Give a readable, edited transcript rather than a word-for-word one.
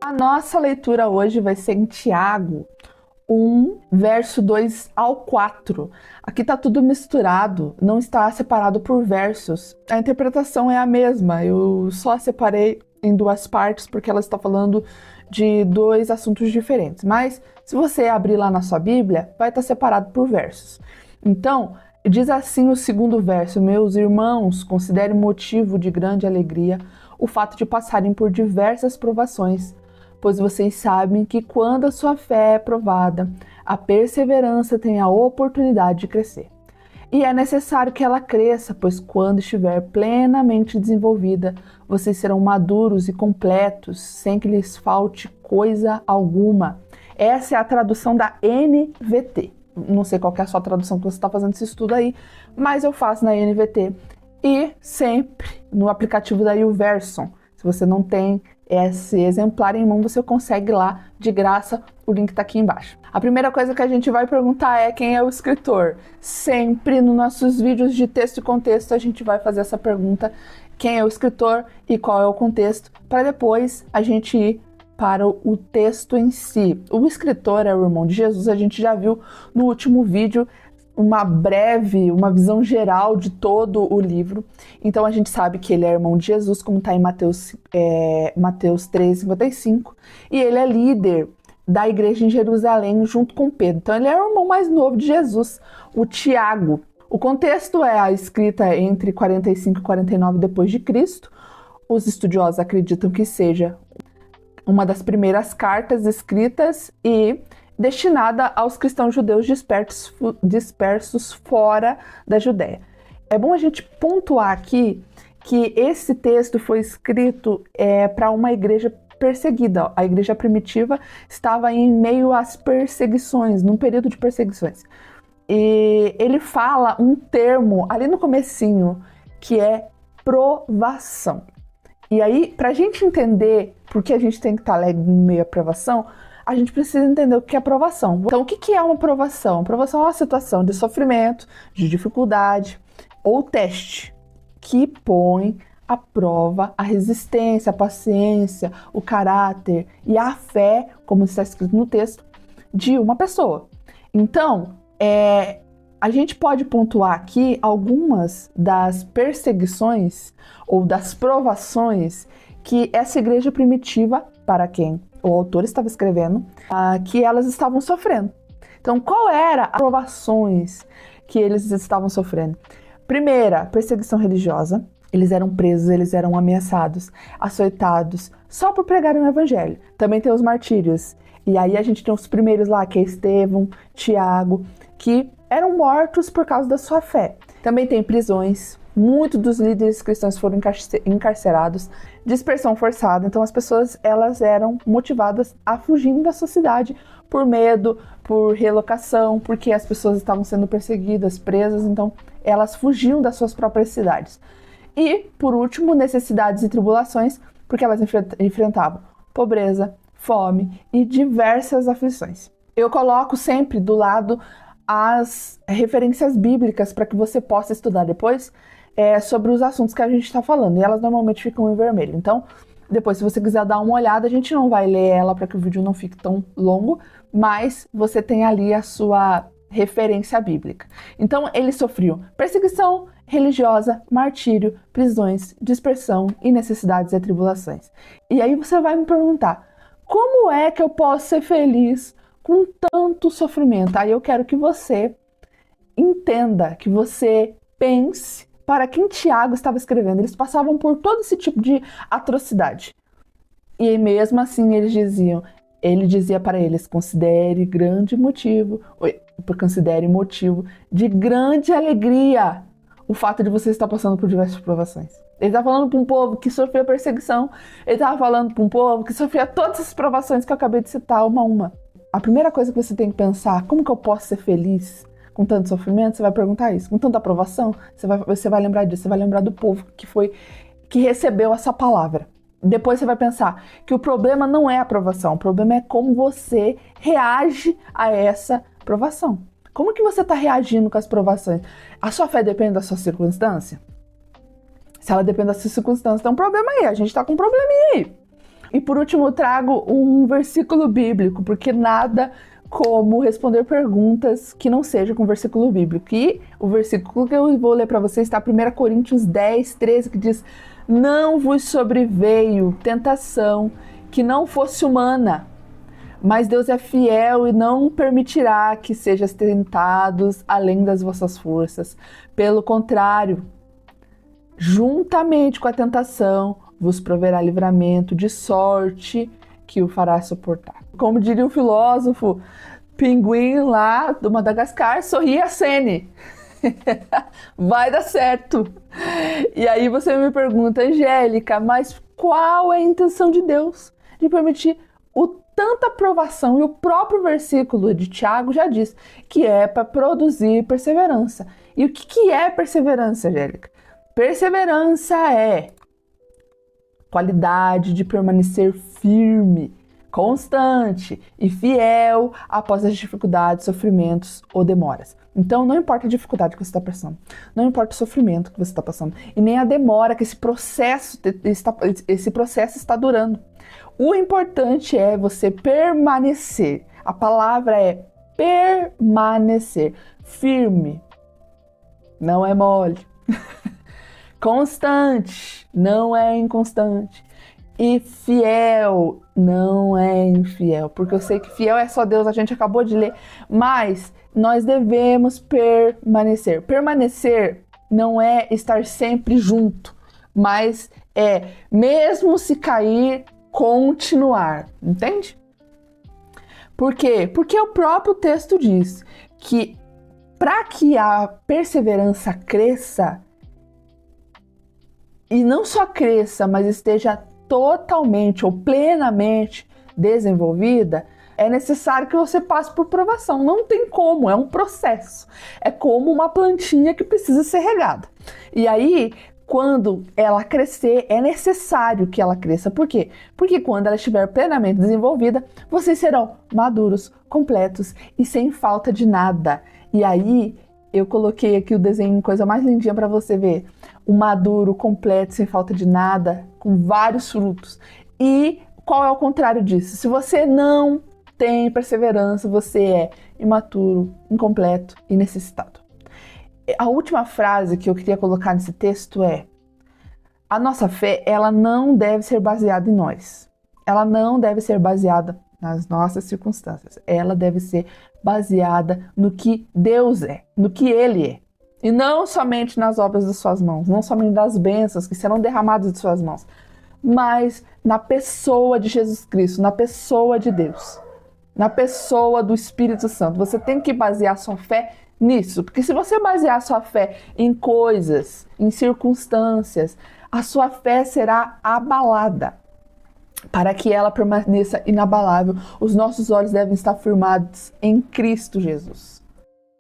A nossa leitura hoje vai ser em Tiago 1, verso 2 ao 4. Aqui está tudo misturado, não está separado por versos. A interpretação é a mesma, eu só separei em duas partes porque ela está falando de dois assuntos diferentes. Mas se você abrir lá na sua Bíblia, vai estar separado por versos. Então, diz assim o segundo verso: meus irmãos, considerem motivo de grande alegria o fato de passarem por diversas provações, pois vocês sabem que quando a sua fé é provada, a perseverança tem a oportunidade de crescer. E é necessário que ela cresça, pois quando estiver plenamente desenvolvida, vocês serão maduros e completos, sem que lhes falte coisa alguma. Essa é a tradução da NVT. Não sei qual que é a sua tradução que você está fazendo esse estudo aí, mas eu faço na NVT. E sempre no aplicativo da YouVersion. Se você não tem esse exemplar em mão, você consegue lá de graça, o link está aqui embaixo. A primeira coisa que a gente vai perguntar é quem é o escritor. Sempre nos nossos vídeos de texto e contexto a gente vai fazer essa pergunta: quem é o escritor e qual é o contexto, para depois a gente ir para o texto em si. O escritor é o irmão de Jesus, a gente já viu no último vídeo uma visão geral de todo o livro. Então a gente sabe que ele é irmão de Jesus, como está em Mateus 3,55, e ele é líder da igreja em Jerusalém junto com Pedro. Então ele é o irmão mais novo de Jesus, o Tiago. O contexto é a escrita entre 45 e 49 depois de Cristo. Os estudiosos acreditam que seja uma das primeiras cartas escritas e destinada aos cristãos judeus dispersos fora da Judéia. É bom a gente pontuar aqui que esse texto foi escrito para uma igreja perseguida. A igreja primitiva estava em meio às perseguições, num período de perseguições. E ele fala um termo ali no comecinho, que é provação. E aí, para a gente entender por que a gente tem que estar alegre no meio da provação, a gente precisa entender o que é provação. Então, o que é uma provação? Provação é uma situação de sofrimento, de dificuldade ou teste que põe à prova a resistência, a paciência, o caráter e a fé, como está escrito no texto, de uma pessoa. Então, a gente pode pontuar aqui algumas das perseguições ou das provações que essa igreja primitiva, para quem o autor estava escrevendo, que elas estavam sofrendo. Então, qual era as provações que eles estavam sofrendo? Primeira, perseguição religiosa. Eles eram presos, eles eram ameaçados, açoitados, só por pregarem o evangelho. Também tem os martírios. E aí a gente tem os primeiros lá, que é Estevão, Tiago, que eram mortos por causa da sua fé. Também tem prisões. Muitos dos líderes cristãos foram encarcerados, dispersão forçada. Então as pessoas elas eram motivadas a fugir da sua cidade por medo, por relocação, porque as pessoas estavam sendo perseguidas, presas, então elas fugiam das suas próprias cidades. E, por último, necessidades e tribulações, porque elas enfrentavam pobreza, fome e diversas aflições. Eu coloco sempre do lado as referências bíblicas para que você possa estudar depois sobre os assuntos que a gente está falando, e elas normalmente ficam em vermelho. Então, depois, se você quiser dar uma olhada, a gente não vai ler ela para que o vídeo não fique tão longo, mas você tem ali a sua referência bíblica. Então, eles sofriam perseguição religiosa, martírio, prisões, dispersão e necessidades e tribulações. E aí você vai me perguntar, como é que eu posso ser feliz com tanto sofrimento? Aí eu quero que você entenda, que você pense para quem Tiago estava escrevendo. Eles passavam por todo esse tipo de atrocidade. E mesmo assim ele dizia para eles, considere motivo de grande alegria o fato de você estar passando por diversas provações. Ele estava falando para um povo que sofria perseguição, ele estava falando para um povo que sofria todas essas provações que eu acabei de citar, uma a uma. A primeira coisa que você tem que pensar, como que eu posso ser feliz com tanto sofrimento? Você vai perguntar isso. Com tanta aprovação, você vai lembrar disso, você vai lembrar do povo que recebeu essa palavra. Depois você vai pensar que o problema não é a aprovação, o problema é como você reage a essa provação. Como que você está reagindo com as provações? A sua fé depende da sua circunstância? Se ela depende da sua circunstância, tem um problema aí, a gente está com um probleminha aí. E por último, eu trago um versículo bíblico, porque nada como responder perguntas que não seja com versículo bíblico. E o versículo que eu vou ler para vocês está em 1 Coríntios 10, 13, que diz: não vos sobreveio tentação que não fosse humana, mas Deus é fiel e não permitirá que sejais tentados além das vossas forças. Pelo contrário, juntamente com a tentação, vos proverá livramento, de sorte que o fará suportar. Como diria o filósofo pinguim lá do Madagascar, sorria Sene. Vai dar certo. E aí você me pergunta, Angélica, mas qual é a intenção de Deus de permitir tanta provação? E o próprio versículo de Tiago já diz que é para produzir perseverança. E o que é perseverança, Angélica? Perseverança é qualidade de permanecer firme, constante e fiel após as dificuldades, sofrimentos ou demoras. Então, não importa a dificuldade que você está passando, não importa o sofrimento que você está passando, e nem a demora que esse processo está durando. O importante é você permanecer. A palavra é permanecer. Firme, não é mole. Constante, não é inconstante. E fiel, não é infiel. Porque eu sei que fiel é só Deus, a gente acabou de ler. Mas nós devemos permanecer. Permanecer não é estar sempre junto, mas é, mesmo se cair, continuar. Entende? Por quê? Porque o próprio texto diz que para que a perseverança cresça, e não só cresça, mas esteja totalmente ou plenamente desenvolvida, é necessário que você passe por provação. Não tem como, é um processo. É como uma plantinha que precisa ser regada. E aí, quando ela crescer, é necessário que ela cresça. Por quê? Porque quando ela estiver plenamente desenvolvida, vocês serão maduros, completos e sem falta de nada. E aí, eu coloquei aqui o desenho, coisa mais lindinha para você ver. O maduro, completo, sem falta de nada, com vários frutos. E qual é o contrário disso? Se você não tem perseverança, você é imaturo, incompleto e necessitado. A última frase que eu queria colocar nesse texto é: a nossa fé, ela não deve ser baseada em nós. Ela não deve ser baseada nas nossas circunstâncias. Ela deve ser baseada no que Deus é, no que Ele é. E não somente nas obras de suas mãos, não somente das bênçãos que serão derramadas de suas mãos, mas na pessoa de Jesus Cristo, na pessoa de Deus, na pessoa do Espírito Santo. Você tem que basear sua fé nisso, porque se você basear sua fé em coisas, em circunstâncias, a sua fé será abalada. Para que ela permaneça inabalável, os nossos olhos devem estar firmados em Cristo Jesus.